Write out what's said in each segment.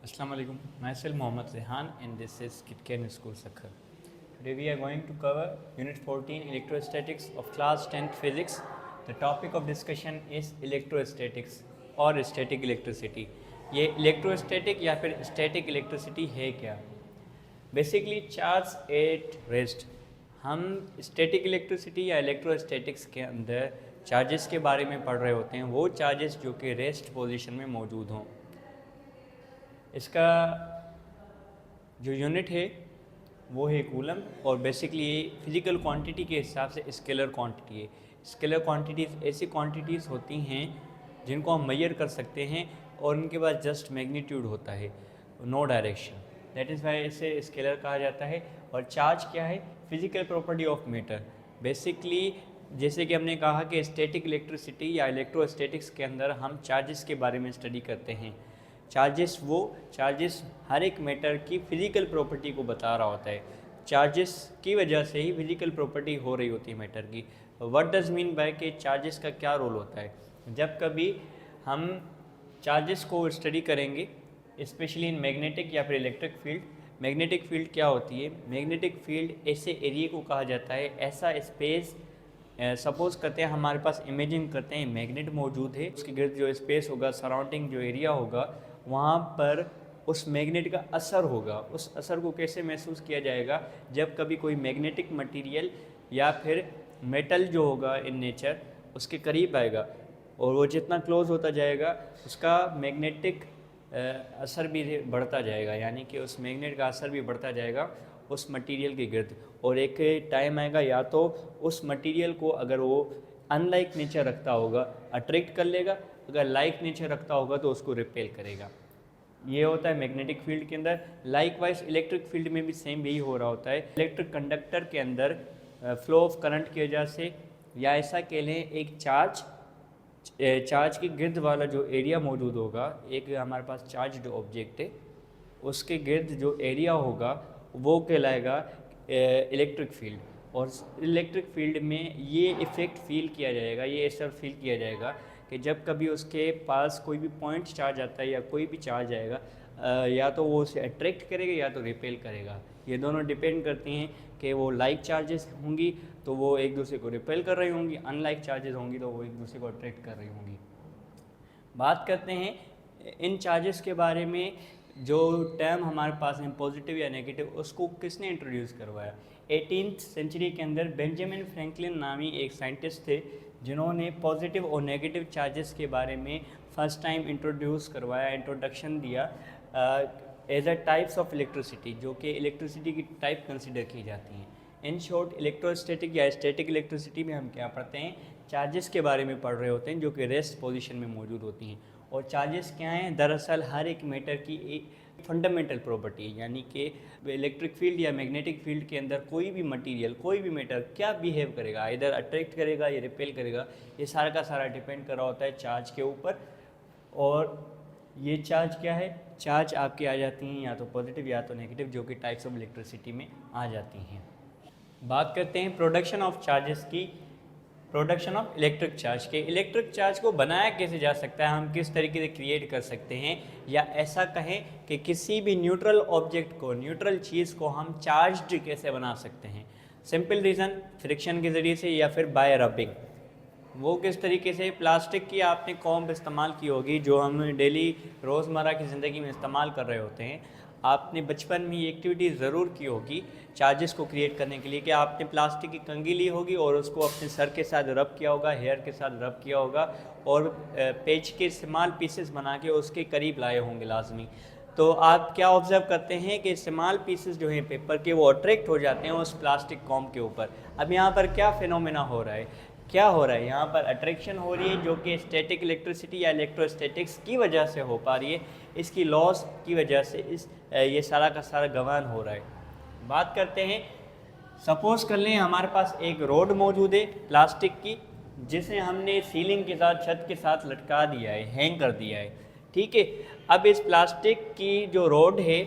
Assalamu alaikum. Myself Mohammad Rehan and this is Kitken School Sakhar. Today we are going to cover Unit 14 Electrostatics of Class 10th Physics. The topic of discussion is electrostatics और static electricity. ये electrostatic या फिर static electricity है क्या? Basically charge at rest. हम static electricity या electrostatics के अंदर चार्जेस के बारे में पढ़ रहे होते हैं, वो चार्जेस जो कि रेस्ट पोजीशन में मौजूद हों। इसका जो यूनिट है वो है कूलम और बेसिकली ये फिज़िकल क्वांटिटी के हिसाब से स्केलर क्वांटिटी है। स्केलर क्वांटिटीज़ ऐसी क्वांटिटीज़ होती हैं जिनको हम मेजर कर सकते हैं और उनके पास जस्ट मैग्नीट्यूड होता है, no direction. That is why इसे स्केलर कहा जाता है। और चार्ज क्या है? Physical property of matter. Basically जैसे कि हमने कहा कि स्टैटिक इलेक्ट्रिसिटी या इलेक्ट्रोस्टैटिक्स के अंदर हम चार्जेस के बारे में स्टडी करते हैं। चार्जेस हर एक मैटर की फ़िज़िकल प्रॉपर्टी को बता रहा होता है। चार्जेस की वजह से ही फिज़िकल प्रॉपर्टी हो रही होती है मैटर की। व्हाट डज मीन बाय कि चार्जेस का क्या रोल होता है? जब कभी हम चार्जेस को स्टडी करेंगे स्पेशली इन मैग्नेटिक या फिर इलेक्ट्रिक फील्ड। मैग्नेटिक फील्ड क्या होती है? मैग्नेटिक फील्ड ऐसे एरिया को कहा जाता है, ऐसा स्पेस सपोज़ करते हैं हमारे पास, इमेजिन करते हैं मैग्नेट मौजूद है, उसके गिर्द जो स्पेस होगा, सराउंडिंग जो एरिया होगा, वहाँ पर उस मैग्नेट का असर होगा। उस असर को कैसे महसूस किया जाएगा? जब कभी कोई मैग्नेटिक मटेरियल या फिर मेटल जो होगा इन नेचर उसके करीब आएगा और वो जितना क्लोज होता जाएगा उसका मैग्नेटिक असर भी बढ़ता जाएगा, यानी कि उस मैग्नेट का असर भी बढ़ता जाएगा उस मटेरियल के गिर्द। और एक टाइम आएगा या तो उस मटेरियल को अगर वो अनलाइक नेचर रखता होगा अट्रैक्ट कर लेगा, अगर लाइक नेचर रखता होगा तो उसको रिपेल करेगा। ये होता है मैग्नेटिक फील्ड के अंदर। लाइकवाइज इलेक्ट्रिक फील्ड में भी सेम यही हो रहा होता है। इलेक्ट्रिक कंडक्टर के अंदर फ्लो ऑफ करंट की वजह से, या ऐसा कह लें एक चार्ज के गिर्द वाला जो एरिया मौजूद होगा, एक हमारे पास चार्ज ऑब्जेक्ट है, उसके गिर्द जो एरिया होगा वो कहलाएगा इलेक्ट्रिक फील्ड। और इलेक्ट्रिक फील्ड में ये इफ़ेक्ट फील किया जाएगा, ये असर फील किया जाएगा कि जब कभी उसके पास कोई भी पॉइंट चार्ज आता है या कोई भी चार्ज आएगा, या तो वो उसे अट्रैक्ट करेगा या तो रिपेल करेगा। ये दोनों डिपेंड करती हैं कि वो लाइक चार्जेस होंगी तो वो एक दूसरे को रिपेल कर रही होंगी, अनलाइक चार्जेस होंगी तो वो एक दूसरे को अट्रैक्ट कर रही होंगी। बात करते हैं इन चार्जेस के बारे में। जो टर्म हमारे पास है पॉजिटिव या नेगेटिव, उसको किसने इंट्रोड्यूस करवाया? 18th सेंचुरी के अंदर बेंजामिन फ्रैंकलिन नामी एक साइंटिस्ट थे जिन्होंने पॉजिटिव और नेगेटिव चार्जेस के बारे में फर्स्ट टाइम इंट्रोड्यूस करवाया, इंट्रोडक्शन दिया as a types of electricity, जो कि इलेक्ट्रिसिटी की टाइप कंसिडर की जाती हैं। इन शॉर्ट इलेक्ट्रोस्टैटिक या स्टैटिक इलेक्ट्रिसिटी में हम क्या पढ़ते हैं? चार्जेस के बारे में पढ़ रहे होते हैं जो कि रेस्ट पोजीशन में मौजूद होती हैं। और चार्जेस क्या हैं? दरअसल हर एक मैटर की एक फंडामेंटल प्रॉपर्टी है, यानी कि इलेक्ट्रिक फील्ड या मैग्नेटिक फील्ड के अंदर कोई भी मटेरियल, कोई भी मैटर क्या बिहेव करेगा, इधर अट्रैक्ट करेगा या रिपेल करेगा, ये सारा का सारा डिपेंड कर रहा होता है चार्ज के ऊपर। और ये चार्ज क्या है? चार्ज आपके आ जाती हैं या तो पॉजिटिव या तो नेगेटिव, जो कि टाइप्स ऑफ इलेक्ट्रिसिटी में आ जाती हैं। बात करते हैं प्रोडक्शन ऑफ चार्जेस की। प्रोडक्शन ऑफ इलेक्ट्रिक चार्ज के। इलेक्ट्रिक चार्ज को बनाया कैसे जा सकता है, हम किस तरीके से क्रिएट कर सकते हैं, या ऐसा कहें कि किसी भी न्यूट्रल ऑब्जेक्ट को, न्यूट्रल चीज़ को हम चार्ज्ड कैसे बना सकते हैं? सिंपल रीज़न, फ्रिक्शन के ज़रिए से या फिर बाय रबिंग। वो किस तरीके से? प्लास्टिक की आपने कॉम्ब इस्तेमाल की होगी जो हम डेली रोज़मर्रा की ज़िंदगी में इस्तेमाल कर रहे होते हैं। आपने बचपन में ये एक्टिविटी ज़रूर की होगी चार्जेस को क्रिएट करने के लिए, कि आपने प्लास्टिक की कंघी ली होगी और उसको अपने सर के साथ रब किया होगा, हेयर के साथ रब किया होगा और पेच के स्मॉल पीसेस बना के उसके करीब लाए होंगे लाजमी। तो आप क्या ऑब्ज़र्व करते हैं कि स्मॉल पीसेस जो हैं पेपर के वो अट्रैक्ट हो जाते हैं उस प्लास्टिक कॉम्ब के ऊपर। अब यहाँ पर क्या फिनोमेना हो रहा है? क्या हो रहा है? यहाँ पर अट्रैक्शन हो रही है जो कि स्टैटिक इलेक्ट्रिसिटी या इलेक्ट्रोस्टैटिक्स की वजह से हो पा रही है, इसकी लॉस की वजह से ये सारा का सारा गवान हो रहा है। बात करते हैं, सपोज़ कर लें हमारे पास एक रोड मौजूद है प्लास्टिक की, जिसे हमने सीलिंग के साथ, छत के साथ लटका दिया है, हैंग कर दिया है, ठीक है। अब इस प्लास्टिक की जो रोड है,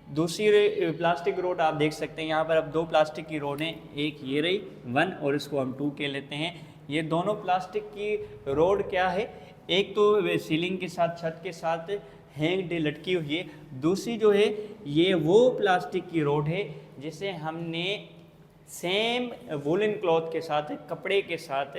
दूसरी प्लास्टिक रोड आप देख सकते हैं यहाँ पर। अब दो प्लास्टिक की रोड हैं, एक ये रही 1 और इसको हम 2 कह लेते हैं। ये दोनों प्लास्टिक की रोड क्या है? एक तो सीलिंग के साथ, छत के साथ हैंग्ड है, लटकी हुई है। दूसरी जो है ये वो प्लास्टिक की रोड है जिसे हमने सेम वुलन क्लॉथ के साथ, कपड़े के साथ,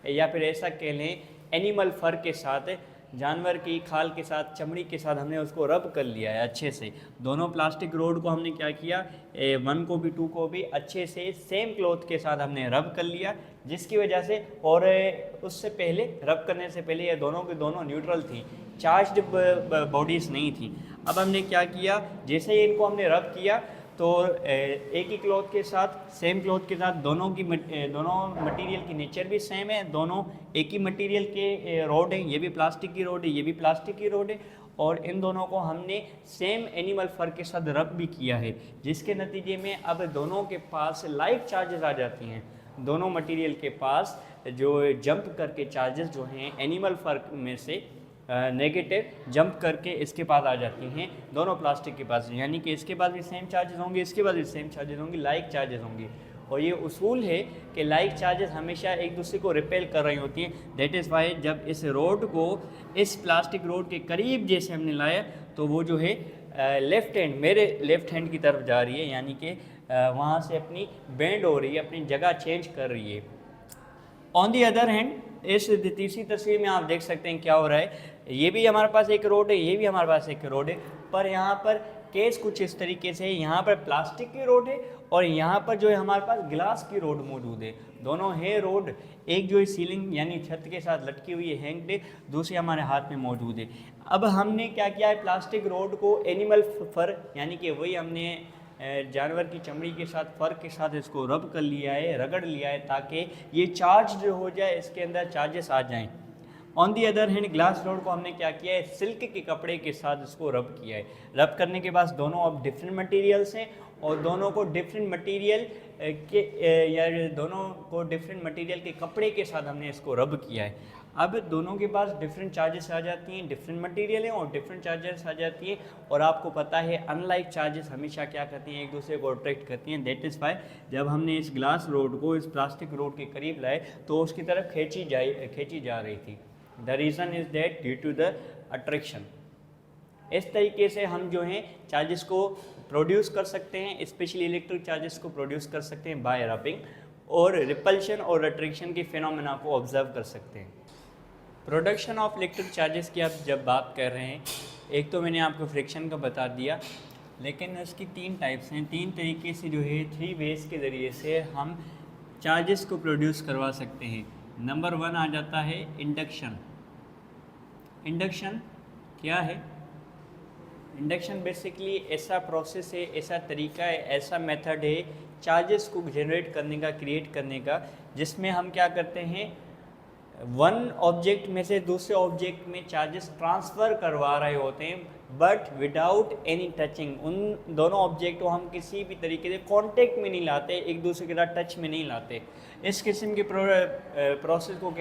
या फिर ऐसा कह लें एनिमल फर के साथ, जानवर की खाल के साथ, चमड़ी के साथ हमने उसको रब कर लिया है अच्छे से। दोनों प्लास्टिक रोड को हमने क्या किया, 1 को भी 2 को भी अच्छे से सेम क्लॉथ के साथ हमने रब कर लिया, जिसकी वजह से, और उससे पहले रब करने से पहले ये दोनों के दोनों न्यूट्रल थी, चार्ज्ड बॉडीज़ नहीं थी। अब हमने क्या किया, जैसे ही इनको हमने रब किया तो एक ही क्लॉथ के साथ, सेम क्लॉथ के साथ, दोनों मटेरियल की नेचर भी सेम है, दोनों एक ही मटेरियल के रोड हैं, ये भी प्लास्टिक की रोड है, ये भी प्लास्टिक की रोड है, और इन दोनों को हमने सेम एनिमल फर के साथ रब भी किया है, जिसके नतीजे में अब दोनों के पास लाइक चार्जेस आ जाती हैं। दोनों मटेरियल के पास जो जंप करके चार्जेस जो हैं एनिमल फर में से नेगेटिव जंप करके इसके पास आ जाती हैं दोनों प्लास्टिक के पास, यानी कि इसके पास भी सेम चार्जेस होंगे, इसके पास भी सेम चार्जेस होंगे, लाइक चार्जेस होंगे। और ये उसूल है कि लाइक चार्जेस हमेशा एक दूसरे को रिपेल कर रही होती हैं। दैट इज़ वाई जब इस रोड को इस प्लास्टिक रोड के करीब जैसे हमने लाया तो वो जो है लेफ़्ट हैंड, मेरे लेफ़्ट हैंड की तरफ जा रही है, यानी कि वहाँ से अपनी बेंड हो रही है, अपनी जगह चेंज कर रही है। ऑन दी अदर हैंड इस तीसरी तस्वीर में आप देख सकते हैं क्या हो रहा है, ये भी हमारे पास एक रोड है, ये भी हमारे पास एक रोड है, पर यहाँ पर केस कुछ इस तरीके से है, यहाँ पर प्लास्टिक की रोड है और यहाँ पर जो है हमारे पास ग्लास की रोड मौजूद है। दोनों है रोड, एक जो है सीलिंग यानी छत के साथ लटकी हुई है, हैंग्ड है, दूसरी हमारे हाथ में मौजूद है। अब हमने क्या किया है, प्लास्टिक रोड को एनिमल फर यानी कि वही हमने जानवर की चमड़ी के साथ, फर के साथ इसको रब कर लिया है, रगड़ लिया है, ताकि ये चार्ज जो हो जाए, इसके अंदर चार्जेस आ जाएं। On the other hand glass rod को हमने क्या किया है, सिल्क के कपड़े के साथ इसको रब किया है। रब करने के बाद दोनों अब डिफरेंट मटेरियल्स हैं और दोनों को डिफरेंट मटेरियल के कपड़े के साथ हमने इसको रब किया है। अब दोनों के पास डिफरेंट चार्जेस आ जाती हैं, डिफरेंट मटेरियल हैं और डिफरेंट चार्जेस आ जाती हैं। और आपको पता है अनलाइक चार्जेस हमेशा क्या करती हैं, एक दूसरे को अट्रैक्ट करती हैं। दैट इज़ वाई जब हमने इस ग्लास रोड को इस प्लास्टिक रोड के करीब लाए तो उसकी तरफ खींची जा रही थी। The reason is that due to the attraction. इस तरीके से हम जो हैं चार्जेस को प्रोड्यूस कर सकते हैं, स्पेशली इलेक्ट्रिक चार्जेस को प्रोड्यूस कर सकते हैं बाय रबिंग, और रिपल्शन और अट्रैक्शन के फिनोमेना को ऑब्जर्व कर सकते हैं। प्रोडक्शन ऑफ इलेक्ट्रिक चार्जेस की आप जब बात कर रहे हैं, एक तो मैंने आपको फ्रिक्शन का बता दिया, लेकिन उसकी 3 टाइप्स हैं। 3 तरीके से जो है 3 वेज के ज़रिए से हम चार्जेस को प्रोड्यूस करवा सकते हैं। नंबर 1 आ जाता है इंडक्शन। इंडक्शन क्या है? इंडक्शन बेसिकली ऐसा प्रोसेस है, ऐसा तरीका है, ऐसा मेथड है चार्जेस को जनरेट करने का, क्रिएट करने का, जिसमें हम क्या करते हैं, वन ऑब्जेक्ट में से दूसरे ऑब्जेक्ट में चार्जेस ट्रांसफ़र करवा रहे होते हैं, बट विदाउट एनी टचिंग। उन दोनों ऑब्जेक्ट को हम किसी भी तरीके से कांटेक्ट में नहीं लाते, एक दूसरे के साथ टच में नहीं लाते। इस किस्म के प्रोसेस को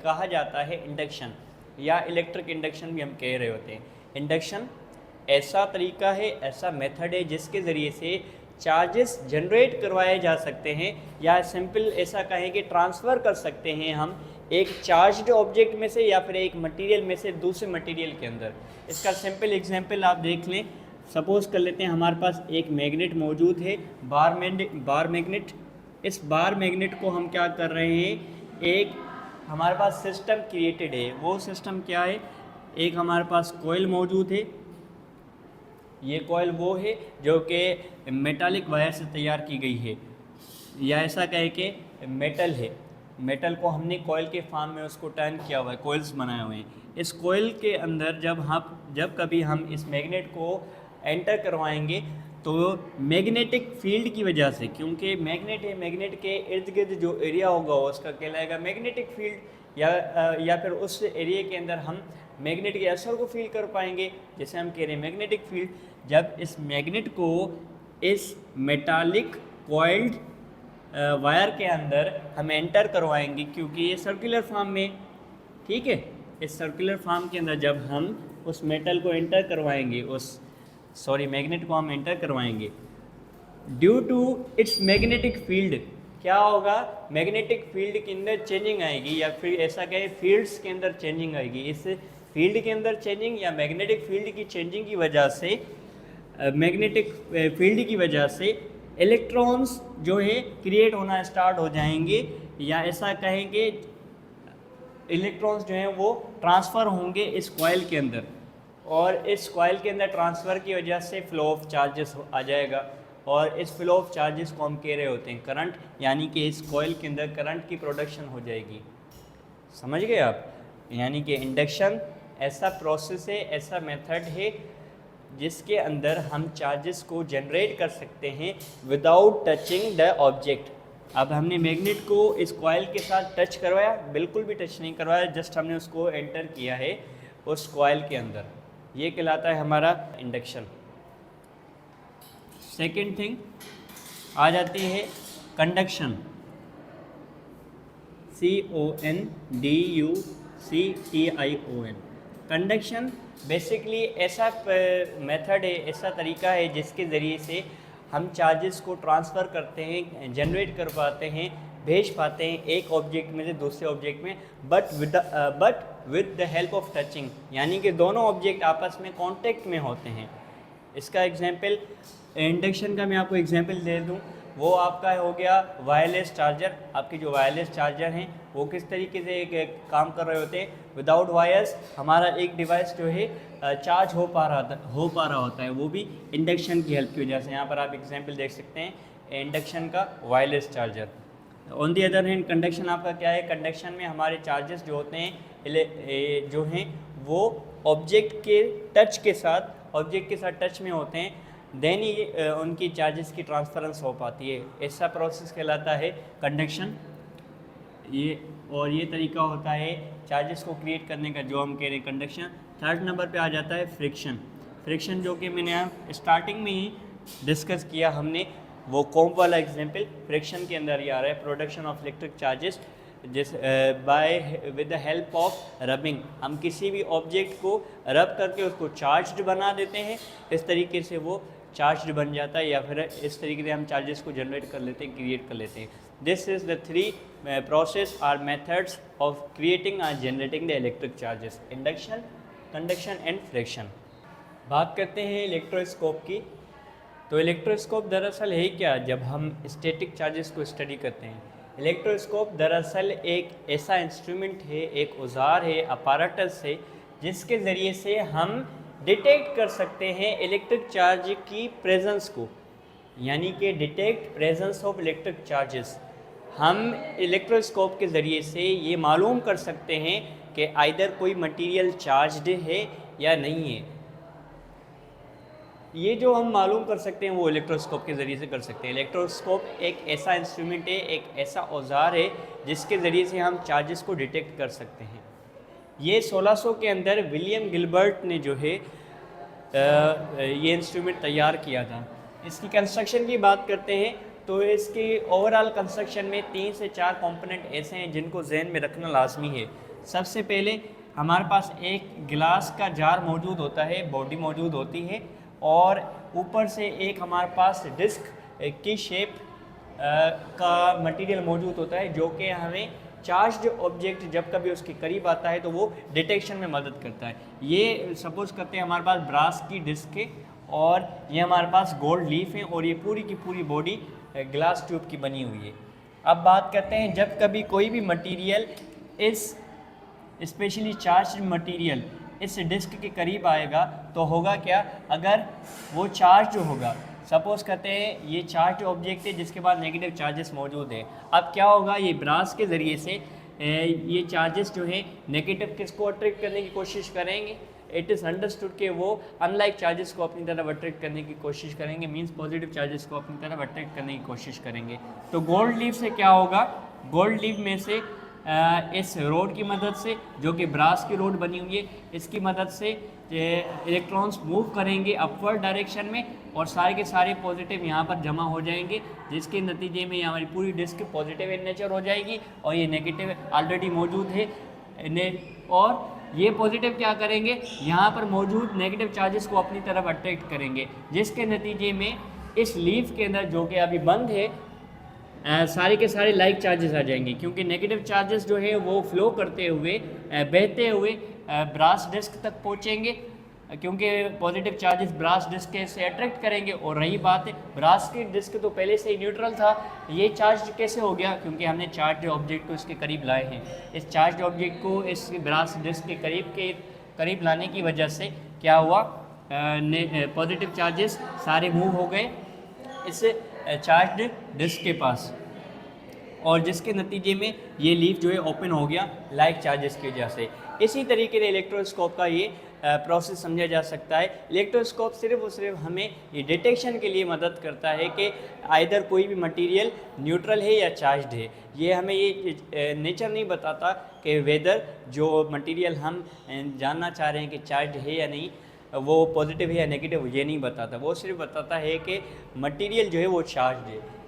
कहा जाता है इंडक्शन, या इलेक्ट्रिक इंडक्शन भी हम कह रहे होते हैं। इंडक्शन ऐसा तरीका है, ऐसा मेथड है जिसके ज़रिए से चार्जेस जनरेट करवाए जा सकते हैं, या सिंपल ऐसा कहें कि ट्रांसफ़र कर सकते हैं हम एक चार्ज्ड ऑब्जेक्ट में से या फिर एक मटेरियल में से दूसरे मटेरियल के अंदर। इसका सिंपल एग्जांपल आप देख लें। सपोज़ कर लेते हैं हमारे पास एक मैग्नेट मौजूद है, बार मैग्नेट। इस बार मैग्नेट को हम क्या कर रहे हैं, एक हमारे पास सिस्टम क्रिएटेड है। वो सिस्टम क्या है, एक हमारे पास कोयल मौजूद है। ये कोयल वो है जो कि मेटालिक वायर से तैयार की गई है, या ऐसा कहे कि मेटल है। मेटल को हमने कोयल के फॉर्म में उसको टर्न किया हुआ है, कोयल्स बनाए हुए हैं। इस कोयल के अंदर जब कभी हम इस मैग्नेट को एंटर करवाएंगे तो मैग्नेटिक फील्ड की वजह से, क्योंकि मैग्नेट है, मैग्नेट के इर्द गिर्द जो एरिया होगा उसका कहलाएगा मैग्नेटिक फील्ड, या फिर उस एरिया के अंदर हम मैग्नेट के असर को फील कर पाएंगे, जैसे हम कह रहे हैं मैग्नेटिक फील्ड। जब इस मैग्नेट को इस मेटालिक कॉइल्ड वायर के अंदर हम एंटर करवाएंगे, क्योंकि ये सर्कुलर फॉर्म में, ठीक है, इस सर्कुलर फॉर्म के अंदर जब हम उस मेटल को एंटर करवाएंगे, मैग्नेट को हम एंटर करवाएंगे, due to its magnetic field क्या होगा, मैग्नेटिक फील्ड के अंदर चेंजिंग आएगी, या फिर ऐसा कहें फील्ड्स के अंदर चेंजिंग आएगी। इस फील्ड के अंदर चेंजिंग या मैग्नेटिक फील्ड की चेंजिंग की वजह से, मैग्नेटिक फील्ड की वजह से इलेक्ट्रॉन्स जो है क्रिएट होना स्टार्ट हो जाएंगे, या ऐसा कहेंगे इलेक्ट्रॉन्स जो हैं वो ट्रांसफ़र होंगे इस कॉइल के अंदर, और इस कॉइल के अंदर ट्रांसफ़र की वजह से फ्लो ऑफ चार्जेस आ जाएगा, और इस फ्लो ऑफ चार्जेस को हम कह रहे होते हैं करंट, यानी कि इस कॉइल के अंदर करंट की प्रोडक्शन हो जाएगी। समझ गए आप? यानी कि इंडक्शन ऐसा प्रोसेस है, ऐसा मेथड है जिसके अंदर हम चार्जेस को जनरेट कर सकते हैं विदाउट टचिंग द ऑब्जेक्ट। अब हमने मैग्नेट को इस कॉइल के साथ टच करवाया? बिल्कुल भी टच नहीं करवाया, जस्ट हमने उसको एंटर किया है उस कॉइल के अंदर। ये कहलाता है हमारा इंडक्शन। सेकेंड थिंग आ जाती है कंडक्शन, CONDUCTION। कंडक्शन बेसिकली ऐसा मेथड है, ऐसा तरीका है जिसके ज़रिए से हम चार्जेस को ट्रांसफ़र करते हैं, जनरेट कर पाते हैं, भेज पाते हैं एक ऑब्जेक्ट में से दूसरे ऑब्जेक्ट में, but with the help of touching, यानी कि दोनों ऑब्जेक्ट आपस में कांटेक्ट में होते हैं। इसका एग्जांपल इंडक्शन का मैं आपको एग्जांपल दे दूं, वो आपका हो गया वायरलेस चार्जर। आपके जो वायरलेस चार्जर हैं वो किस तरीके से काम कर रहे होते हैं? विदाउट वायर्स हमारा एक डिवाइस जो है चार्ज हो पा रहा होता है, वो भी इंडक्शन की हेल्प की वजह से। यहाँ पर आप एग्जांपल देख सकते हैं इंडक्शन का wireless charger. On the other hand conduction आपका क्या है? कंडक्शन में हमारे चार्जेस जो होते हैं जो हैं वो ऑब्जेक्ट के साथ टच में होते हैं, देन ही उनकी चार्जेस की ट्रांसफरेंस हो पाती है। ऐसा प्रोसेस कहलाता है कंडक्शन। ये तरीका होता है चार्जेस को क्रिएट करने का, जो हम कह रहे हैं कंडक्शन। थर्ड नंबर पे आ जाता है फ्रिक्शन, जो कि मैंने स्टार्टिंग में ही डिस्कस किया हमने, वो कॉम्प वाला एग्जांपल फ्रिक्शन के अंदर ही आ रहा है। Production of electric charges with the help of rubbing. हम किसी भी ऑब्जेक्ट को रब करके उसको चार्ज्ड बना देते हैं, इस तरीके से वो चार्ज्ड बन जाता है, या फिर इस तरीके से हम चार्जेस को जनरेट कर लेते हैं, क्रिएट कर लेते हैं। This is the three process or methods of creating और generating the electric charges: induction, conduction and friction. बात करते हैं इलेक्ट्रोस्कोप की। तो इलेक्ट्रोस्कोप दरअसल है क्या? जब हम स्टैटिक चार्जेस को स्टडी करते हैं, इलेक्ट्रोस्कोप दरअसल एक ऐसा इंस्ट्रूमेंट है, एक औजार है, अपैरेटस है, जिसके ज़रिए से हम डिटेक्ट कर सकते हैं इलेक्ट्रिक चार्ज की प्रेजेंस को, यानी कि detect presence of electric charges. हम इलेक्ट्रोस्कोप के ज़रिए से ये मालूम कर सकते हैं कि आइदर कोई मटेरियल चार्ज्ड है या नहीं है। ये जो हम मालूम कर सकते हैं वो इलेक्ट्रोस्कोप के ज़रिए से कर सकते हैं। इलेक्ट्रोस्कोप एक ऐसा इंस्ट्रूमेंट है, एक ऐसा औजार है जिसके ज़रिए से हम चार्जेस को डिटेक्ट कर सकते हैं। ये 1600 के अंदर विलियम गिलबर्ट ने जो है ये इंस्ट्रूमेंट तैयार किया था। इसकी कंस्ट्रक्शन की बात करते हैं तो इसकी ओवरऑल कंस्ट्रक्शन में 3 से 4 कंपोनेंट ऐसे हैं जिनको जहन में रखना लाजमी है। सबसे पहले हमारे पास एक गिलास का जार मौजूद होता है, बॉडी मौजूद होती है, और ऊपर से एक हमारे पास डिस्क की शेप का मटेरियल मौजूद होता है, जो कि हमें चार्ज्ड ऑब्जेक्ट जब कभी उसके करीब आता है तो वो डिटेक्शन में मदद करता है। ये सपोज करते हैं हमारे पास ब्रास की डिस्क है, और ये हमारे पास गोल्ड लीफ है, और ये पूरी की पूरी बॉडी ग्लास ट्यूब की बनी हुई है। अब बात करते हैं जब कभी कोई भी मटेरियल इस स्पेशली चार्ज्ड मटेरियल इस डिस्क के करीब आएगा तो होगा क्या? अगर वो चार्ज होगा, सपोज करते हैं ये चार्ज ऑब्जेक्ट है जिसके बाद नेगेटिव चार्जेस मौजूद है। अब क्या होगा? ये ब्रास के ज़रिए से ये चार्जेस जो है नेगेटिव किसको अट्रैक्ट करने की कोशिश करेंगे? इट इज़ अंडरस्टूड कि वो अनलाइक चार्जेस को अपनी तरफ अट्रैक्ट करने की कोशिश करेंगे, मींस पॉजिटिव चार्जेस को अपनी तरफ अट्रैक्ट करने की कोशिश करेंगे। तो गोल्ड लीफ से क्या होगा? गोल्ड लीफ में से इस रोड की मदद से, जो कि ब्रास की रोड बनी हुई है, इसकी मदद से इलेक्ट्रॉन्स मूव करेंगे अपवर्ड डायरेक्शन में, और सारे के सारे पॉजिटिव यहाँ पर जमा हो जाएंगे, जिसके नतीजे में हमारी पूरी डिस्क पॉजिटिव इन नेचर हो जाएगी, और ये नेगेटिव ऑलरेडी मौजूद है। और ये पॉजिटिव क्या करेंगे? यहाँ पर मौजूद नेगेटिव चार्जेस को अपनी तरफ अट्रैक्ट करेंगे, जिसके नतीजे में इस लीफ के अंदर, जो कि अभी बंद है, सारे के सारे लाइक चार्जेस आ जाएंगे, क्योंकि नेगेटिव चार्जेस जो है वो फ्लो करते हुए बहते हुए ब्रास डिस्क तक पहुंचेंगे, क्योंकि पॉजिटिव चार्जेस ब्रास डिस्क के से अट्रैक्ट करेंगे। और रही बात है ब्रास की डिस्क तो पहले से ही न्यूट्रल था, ये चार्ज कैसे हो गया? क्योंकि हमने चार्ज ऑब्जेक्ट को इसके करीब लाए हैं। इस चार्ज ऑब्जेक्ट को इस ब्रास डिस्क के करीब लाने की वजह से क्या हुआ, पॉजिटिव चार्जेस सारे मूव हो गए इस चार्ज डिस्क के पास, और जिसके नतीजे में ये लीफ जो है ओपन हो गया लाइक चार्जेस की वजह से। इसी तरीके से इलेक्ट्रोस्कोप का ये प्रोसेस समझा जा सकता है। इलेक्ट्रोस्कोप सिर्फ और सिर्फ हमें ये डिटेक्शन के लिए मदद करता है कि आइदर कोई भी मटेरियल न्यूट्रल है या चार्ज्ड है। ये हमें ये नेचर नहीं बताता कि वेदर जो मटेरियल हम जानना चाह रहे हैं कि चार्ज्ड है या नहीं, वो पॉजिटिव है या नेगेटिव, ये नहीं बताता। वो सिर्फ बताता है कि मटेरियल जो है वो चार्ज्ड है।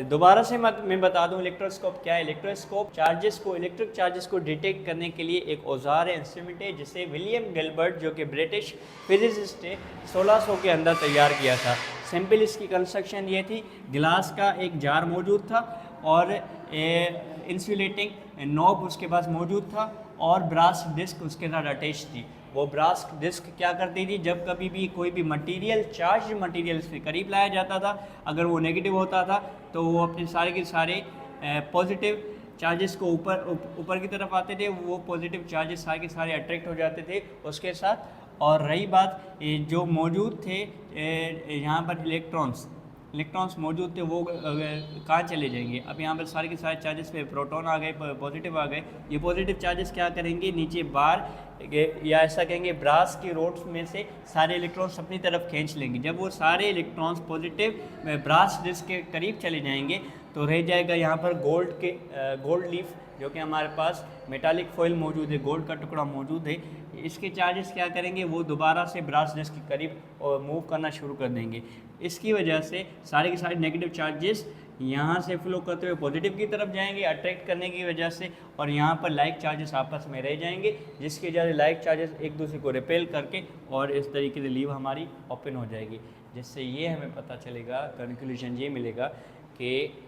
दोबारा से मैं बता दूं इलेक्ट्रोस्कोप क्या है। इलेक्ट्रोस्कोप चार्जेस को, इलेक्ट्रिक चार्जेस को डिटेक्ट करने के लिए एक औजार है, इंस्ट्रूमेंट है, जिसे विलियम गिलबर्ट जो कि ब्रिटिश फिजिसिस्ट है 1600 के अंदर तैयार किया था। सिंपल इसकी कंस्ट्रक्शन ये थी, गिलास का एक जार मौजूद था और इंसुलेटिंग नॉब उसके पास मौजूद था और ब्रास डिस्क उसके साथ अटैच थी। वो ब्रास डिस्क क्या करती थी, जब कभी भी कोई भी मटेरियल चार्ज मटेरियल से करीब लाया जाता था, अगर वो नेगेटिव होता था तो वो अपने सारे के सारे पॉजिटिव चार्जेस को ऊपर की तरफ आते थे, वो पॉजिटिव चार्जेस सारे के सारे अट्रैक्ट हो जाते थे उसके साथ। और रही बात जो मौजूद थे यहाँ पर इलेक्ट्रॉन्स मौजूद थे, वो कहाँ चले जाएंगे? अब यहाँ पर सारे के सारे चार्जेस पे प्रोटॉन आ गए, पॉजिटिव आ गए। ये पॉजिटिव चार्जेस क्या करेंगे, नीचे बार या ऐसा कहेंगे ब्रास की रोड्स में से सारे इलेक्ट्रॉन्स अपनी तरफ खींच लेंगे। जब वो सारे इलेक्ट्रॉन्स पॉजिटिव ब्रास डिस्क के करीब चले जाएंगे तो रह जाएगा यहाँ पर गोल्ड लीफ, जो कि हमारे पास मेटालिक फॉइल मौजूद है, गोल्ड का टुकड़ा मौजूद है। इसके चार्जेस क्या करेंगे, वो दोबारा से ब्रास डिस्क के करीब मूव करना शुरू कर देंगे। इसकी वजह से सारे के सारे नेगेटिव चार्जेस यहाँ से फ्लो करते हुए पॉजिटिव की तरफ जाएंगे अट्रैक्ट करने की वजह से, और यहाँ पर लाइक चार्जेस आपस में रह जाएंगे, जिसकी वजह से लाइक चार्जेस एक दूसरे को रिपेल करके और इस तरीके से लीव हमारी ओपन हो जाएगी। जिससे ये हमें पता चलेगा, कंक्लूजन ये मिलेगा कि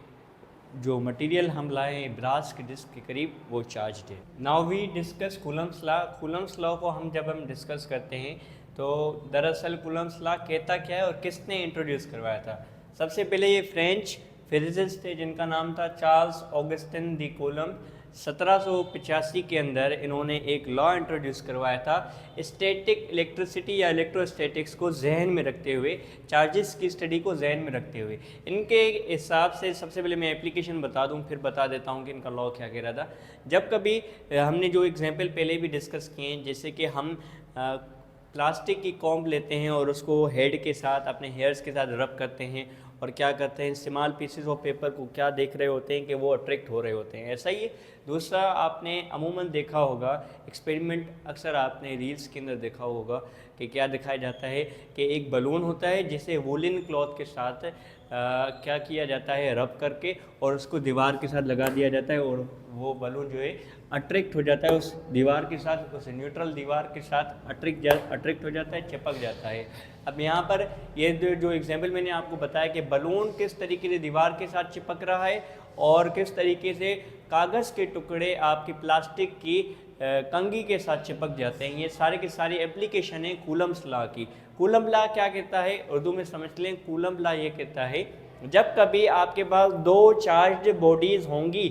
जो मटेरियल हम लाए हैं ब्रास के डिस्क के करीब वो चार्ज्ड है। Now we discuss Coulomb's law. Coulomb's law को जब हम डिस्कस करते हैं तो दरअसल कूलम्स लॉ कहता क्या है और किसने इंट्रोड्यूस करवाया था? सबसे पहले ये फ्रेंच फिजिसिस्ट थे जिनका नाम था चार्ल्स ऑगस्टिन डी कूलम। 1785 के अंदर इन्होंने एक लॉ इंट्रोड्यूस करवाया था, स्टैटिक इलेक्ट्रिसिटी या इलेक्ट्रोस्टैटिक्स को जहन में रखते हुए, चार्जेस की स्टडी को जहन में रखते हुए। इनके हिसाब से सबसे पहले मैं एप्लीकेशन बता दूं, फिर बता देता हूं कि इनका लॉ क्या कह रहा था। जब कभी हमने जो एग्जाम्पल पहले भी डिस्कस किए हैं, जैसे कि हम प्लास्टिक की कॉम्ब लेते हैं और उसको हेड के साथ अपने हेयर्स के साथ रब करते हैं और क्या करते हैं, स्मॉल पीसेस ऑफ पेपर को क्या देख रहे होते हैं कि वो अट्रैक्ट हो रहे होते हैं। ऐसा ही है। दूसरा, आपने अमूमन देखा होगा एक्सपेरिमेंट, अक्सर आपने रील्स के अंदर देखा होगा कि क्या दिखाया जाता है कि एक बलून होता है जिसे वूलन क्लॉथ के साथ क्या किया जाता है, रब करके और उसको दीवार के साथ लगा दिया जाता है और वो बलून जो है अट्रैक्ट हो जाता है उस दीवार के साथ, उस न्यूट्रल दीवार के साथ अट्रैक्ट हो जाता है, चिपक जाता है। अब यहाँ पर ये जो एग्जाम्पल मैंने आपको बताया कि बलून किस तरीके से दीवार के साथ चिपक रहा है और किस तरीके से कागज़ के टुकड़े आपकी प्लास्टिक की कंघी के साथ चिपक जाते हैं, ये सारे के सारी एप्लीकेशन है कूलम्स लॉ की। कूलम लॉ क्या कहता है, उर्दू में समझ लें। कूलम लॉ ये कहता है जब कभी आपके पास दो चार्ज बॉडीज़ होंगी,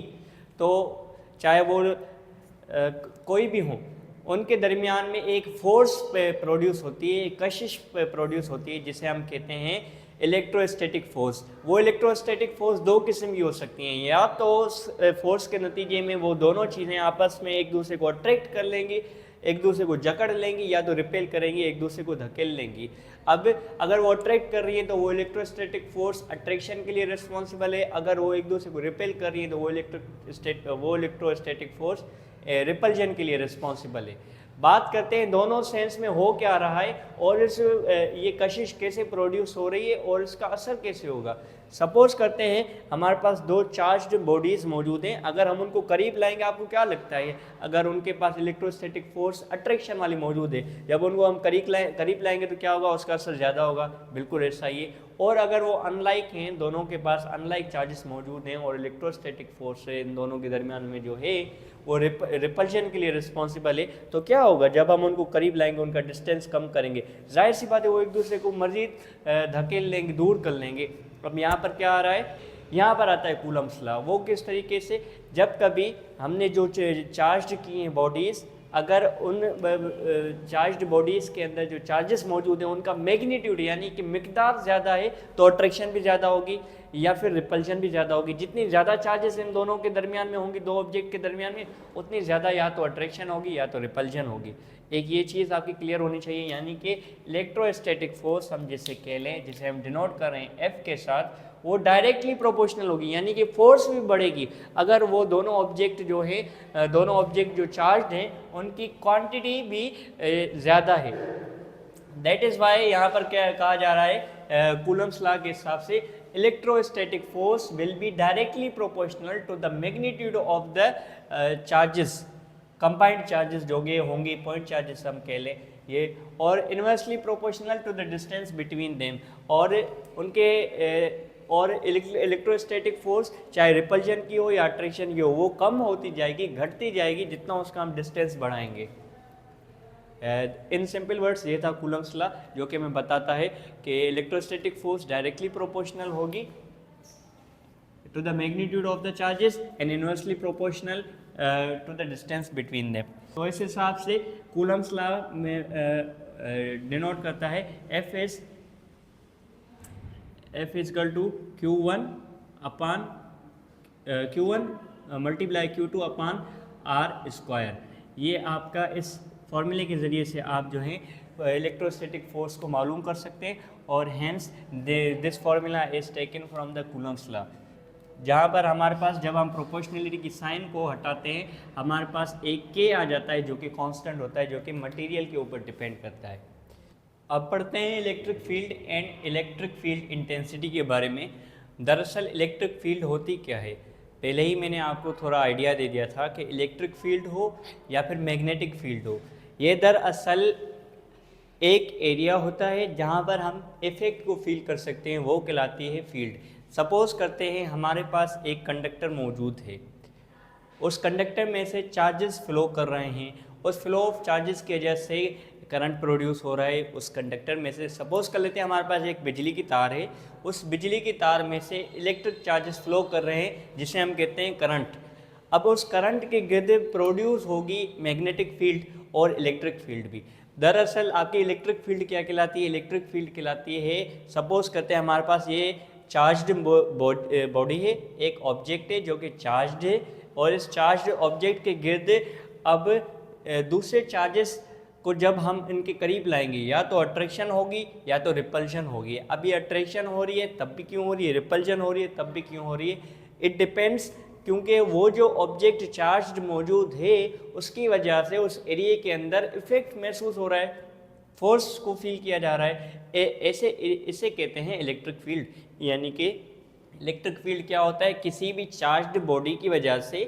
तो चाहे वो कोई भी हों, उनके दरमियान में एक फोर्स प्रोड्यूस होती है, एक कशिश प्रोड्यूस होती है, जिसे हम कहते हैं इलेक्ट्रोस्टैटिक फोर्स। वो इलेक्ट्रोस्टैटिक फोर्स दो किस्म की हो सकती हैं, या तो उस फोर्स के नतीजे में वो दोनों चीज़ें आपस में एक दूसरे को अट्रैक्ट कर लेंगी, एक दूसरे को जकड़ लेंगी, या तो रिपेल करेंगी, एक दूसरे को धकेल लेंगी। अब अगर वो अट्रैक्ट कर रही है तो वो इलेक्ट्रोस्टैटिक फोर्स अट्रैक्शन के लिए रिस्पॉन्सिबल है, अगर वो एक दूसरे को रिपेल कर रही है तो वो इलेक्ट्रोस्टैटिक फोर्स रिपल्जन के लिए रिस्पॉन्सिबल है। बात करते हैं दोनों सेंस में हो क्या रहा है और ये कशिश कैसे प्रोड्यूस हो रही है और इसका असर कैसे होगा। सपोज करते हैं हमारे पास दो चार्ज्ड बॉडीज़ मौजूद हैं, अगर हम उनको करीब लाएंगे, आपको क्या लगता है अगर उनके पास इलेक्ट्रोस्टैटिक फोर्स अट्रैक्शन वाली मौजूद है, जब उनको हम करीब लाएंगे तो क्या होगा, उसका असर ज़्यादा होगा। बिल्कुल ऐसा ही है। और अगर वो अनलाइक हैं, दोनों के पास अनलाइक चार्जेस मौजूद हैं और इलेक्ट्रोस्टैटिक फोर्स है इन दोनों के दरमियान में जो है वो रिपल्शन के लिए रिस्पॉन्सिबल है, तो क्या होगा जब हम उनको करीब लाएंगे, उनका डिस्टेंस कम करेंगे, जाहिर सी बात है वो एक दूसरे को मज़ीद धकेल लेंगे, दूर कर लेंगे। अब यहाँ पर क्या आ रहा है, यहाँ पर आता है कूलम्स लॉ। वो किस तरीके से, जब कभी हमने जो चार्ज की हैं बॉडीज़, अगर उन चार्ज्ड बॉडीज़ के अंदर जो चार्जेस मौजूद हैं उनका मैग्नीट्यूड यानी कि मिकदार ज़्यादा है तो अट्रैक्शन भी ज़्यादा होगी या फिर रिपल्शन भी ज़्यादा होगी। जितनी ज़्यादा चार्जेस इन दोनों के दरमियान में होंगी, दो ऑब्जेक्ट के दरमियान में, उतनी ज़्यादा या तो अट्रैक्शन होगी या तो रिपल्शन होगी। एक ये चीज़ आपकी क्लियर होनी चाहिए, यानी कि इलेक्ट्रोस्टैटिक फोर्स हम जिसे कह लें, जिसे हम डिनोट कर रहे हैं एफ के साथ, वो डायरेक्टली प्रोपोर्शनल होगी, यानी कि फोर्स भी बढ़ेगी अगर वो दोनों ऑब्जेक्ट जो है, दोनों ऑब्जेक्ट जो चार्ज हैं उनकी क्वांटिटी भी ज़्यादा है। दैट इज़ वाई यहाँ पर क्या कहा जा रहा है, कूलम्स लॉ के हिसाब से electrostatic force will be directly proportional to the magnitude of the charges, combined charges जो ये होंगे, पॉइंट चार्जेस हम कह लें ये, और inversely proportional to the distance between them, और उनके और इलेक्ट्रोस्टैटिक फोर्स चाहे रिपल्शन की हो या अट्रैक्शन की हो वो कम होती जाएगी, घटती जाएगी जितना उसका हम डिस्टेंस बढ़ाएंगे। इन सिंपल वर्ड्स ये था कूलम्स लॉ, जो कि हमें बताता है कि इलेक्ट्रोस्टैटिक फोर्स डायरेक्टली प्रोपोर्शनल होगी to the magnitude of the charges and inversely proportional to the distance between them. तो इस हिसाब से कूलम्स लॉ में डिनोट करता है F equal to Q1 upon Q1 multiply Q2 upon R square. ये आपका इस फॉर्मूले के ज़रिए से आप जो है इलेक्ट्रोस्टैटिक फोर्स को मालूम कर सकते हैं, और hence this formula is taken from the Coulomb's law, जहाँ पर हमारे पास जब हम प्रोपोर्शनलिटी की साइन को हटाते हैं हमारे पास एक के आ जाता है जो कि कांस्टेंट होता है, जो कि मटेरियल के ऊपर डिपेंड करता है। अब पढ़ते हैं electric field and electric field intensity के बारे में। दरअसल इलेक्ट्रिक फील्ड होती क्या है, पहले ही मैंने आपको थोड़ा आइडिया दे दिया था कि इलेक्ट्रिक फील्ड हो या फिर मैग्नेटिक फील्ड हो, ये दरअसल एक एरिया होता है जहाँ पर हम इफ़ेक्ट को फील कर सकते हैं, वो कहलाती है फील्ड। सपोज करते हैं हमारे पास एक कंडक्टर मौजूद है, उस कंडक्टर में से चार्जेस फ्लो कर रहे हैं, उस फ्लो ऑफ चार्जेस की वजह से करंट प्रोड्यूस हो रहा है उस कंडक्टर में से। सपोज कर लेते हैं हमारे पास एक बिजली की तार है, उस बिजली की तार में से इलेक्ट्रिक चार्जेस फ्लो कर रहे हैं जिसे हम कहते हैं करंट। अब उस करंट के गिर्द प्रोड्यूस होगी मैग्नेटिक फील्ड और इलेक्ट्रिक फील्ड भी। दरअसल आपकी इलेक्ट्रिक फील्ड क्या कहलाती है, इलेक्ट्रिक फील्ड कहलाती है, सपोज करते हैं हमारे पास ये चार्ज्ड बॉडी है, एक ऑब्जेक्ट है जो कि चार्ज्ड है, और इस चार्ज्ड ऑब्जेक्ट के गिर्द अब दूसरे चार्जेस को जब हम इनके करीब लाएंगे या तो अट्रैक्शन होगी या तो रिपल्शन होगी। अब ये अट्रैक्शन हो रही है तब भी क्यों हो रही है, रिपल्शन हो रही है तब भी क्यों हो रही है, इट डिपेंड्स, क्योंकि वो जो ऑब्जेक्ट चार्ज्ड मौजूद है उसकी वजह से उस एरिया के अंदर इफेक्ट महसूस हो रहा है, फोर्स को फील किया जा रहा है। ऐसे इसे कहते हैं इलेक्ट्रिक फील्ड। यानी कि इलेक्ट्रिक फील्ड क्या होता है, किसी भी चार्ज्ड बॉडी की वजह से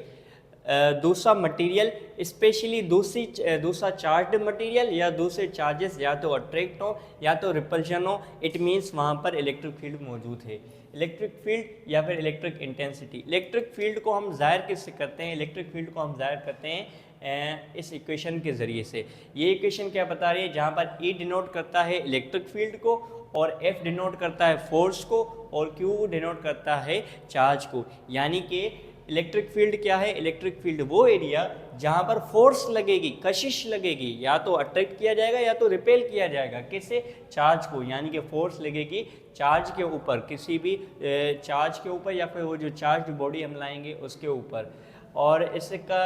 दूसरा मटेरियल, स्पेशली दूसरा चार्ज्ड मटेरियल या दूसरे चार्जेस या तो अट्रैक्ट हो या तो रिपल्शन हो, इट मीन्स वहाँ पर इलेक्ट्रिक फील्ड मौजूद है। इलेक्ट्रिक फील्ड या फिर इलेक्ट्रिक इंटेंसिटी। इलेक्ट्रिक फील्ड को हम ज़ाहिर किससे करते हैं, इलेक्ट्रिक फील्ड को हम ज़ाहिर करते हैं इस इक्वेशन के ज़रिए से। ये इक्वेशन क्या बता रही है, जहाँ पर E डिनोट करता है इलेक्ट्रिक फील्ड को और F डिनोट करता है फोर्स को और Q डिनोट करता है चार्ज को। यानी कि इलेक्ट्रिक फील्ड क्या है, इलेक्ट्रिक फील्ड वो एरिया जहाँ पर फोर्स लगेगी, कशिश लगेगी, या तो अट्रैक्ट किया जाएगा या तो रिपेल किया जाएगा, किससे, चार्ज को। यानी कि फोर्स लगेगी चार्ज के ऊपर, किसी भी चार्ज के ऊपर या फिर वो जो चार्ज बॉडी हम लाएंगे उसके ऊपर। और इसका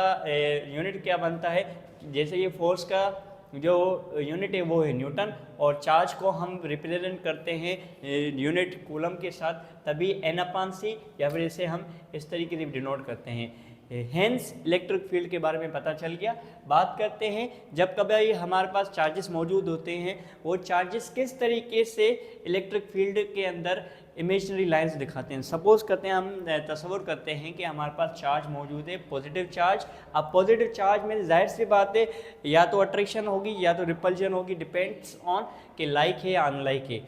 यूनिट क्या बनता है, जैसे ये फोर्स का जो यूनिट है वो है न्यूटन, और चार्ज को हम रिप्रेजेंट करते हैं यूनिट कूलम के साथ, तभी N/C या फिर इसे हम इस तरीके से डिनोट करते हैं। हेंस इलेक्ट्रिक फील्ड के बारे में पता चल गया। बात करते हैं जब कभी हमारे पास चार्जेस मौजूद होते हैं, वो चार्जेस किस तरीके से इलेक्ट्रिक फील्ड के अंदर इमेजिनरी लाइंस दिखाते हैं। सपोज करते हैं, हम तस्वर करते हैं कि हमारे पास चार्ज मौजूद है, पॉजिटिव चार्ज। अब पॉजिटिव चार्ज में जाहिर सी बात है या तो अट्रैक्शन होगी या तो रिपल्जन होगी, डिपेंड्स ऑन कि लाइक है या अनलाइक है।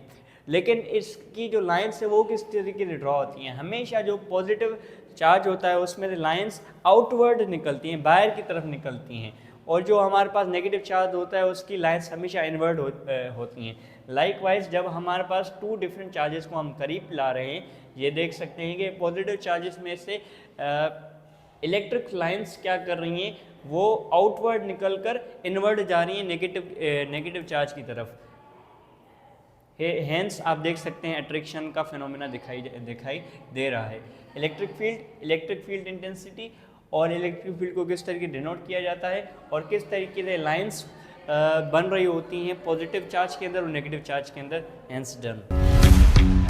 लेकिन इसकी जो लाइन्स है वो किस तरीके से ड्रॉ होती हैं, हमेशा जो पॉजिटिव चार्ज होता है उसमें लाइन्स आउटवर्ड निकलती हैं, बाहर की तरफ निकलती हैं, और जो हमारे पास नेगेटिव चार्ज होता है उसकी लाइन्स हमेशा इनवर्ड होती हैं। लाइकवाइज जब हमारे पास टू डिफरेंट चार्जेस को हम करीब ला रहे हैं, ये देख सकते हैं कि पॉजिटिव चार्जेस में से इलेक्ट्रिक लाइन्स क्या कर रही हैं, वो आउटवर्ड निकलकर इनवर्ड जा रही हैं नेगेटिव चार्ज की तरफ। हेंस आप देख सकते हैं अट्रैक्शन का फिनोमेना दिखाई दे रहा है। इलेक्ट्रिक फील्ड इंटेंसिटी और इलेक्ट्रिक फील्ड को किस तरीके डिनोट किया जाता है और किस तरीके से लाइंस बन रही होती हैं पॉजिटिव चार्ज के अंदर और नेगेटिव चार्ज के अंदर, हेंस डन।